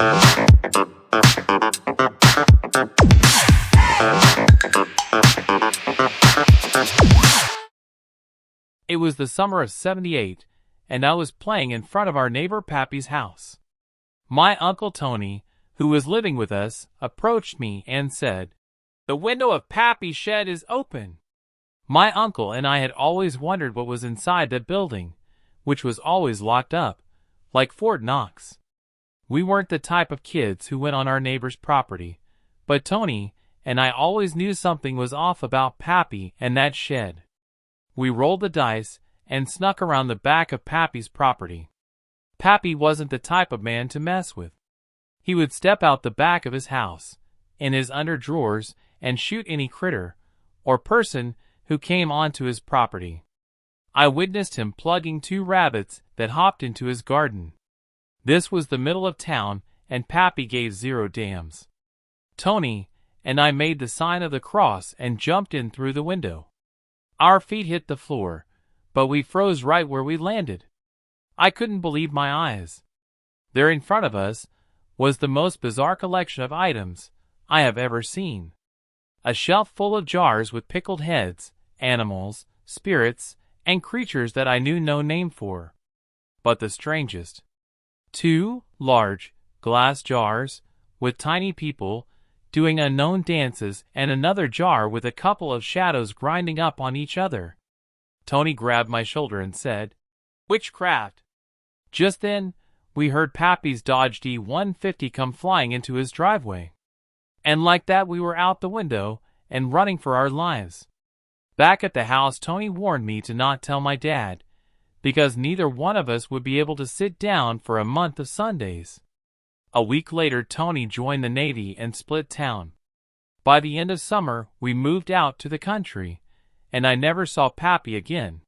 It was the summer of '78, and I was playing in front of our neighbor Pappy's house. My Uncle Tony, who was living with us, approached me and said, "The window of Pappy's shed is open." My uncle and I had always wondered what was inside the building, which was always locked up, like Fort Knox. We weren't the type of kids who went on our neighbor's property, but Tony and I always knew something was off about Pappy and that shed. We rolled the dice and snuck around the back of Pappy's property. Pappy wasn't the type of man to mess with. He would step out the back of his house, in his underdrawers, and shoot any critter or person who came onto his property. I witnessed him plugging 2 rabbits that hopped into his garden. This was the middle of town, and Pappy gave 0 damns. Tony and I made the sign of the cross and jumped in through the window. Our feet hit the floor, but we froze right where we landed. I couldn't believe my eyes. There in front of us was the most bizarre collection of items I have ever seen. A shelf full of jars with pickled heads, animals, spirits, and creatures that I knew no name for. But the strangest: 2 large glass jars with tiny people doing unknown dances, and another jar with a couple of shadows grinding up on each other. Tony grabbed my shoulder and said, "Witchcraft." Just then, we heard Pappy's Dodge D-150 come flying into his driveway. And like that, we were out the window and running for our lives. Back at the house, Tony warned me to not tell my dad, because neither one of us would be able to sit down for a month of Sundays. A week later, Tony joined the Navy and split town. By the end of summer, we moved out to the country, and I never saw Pappy again.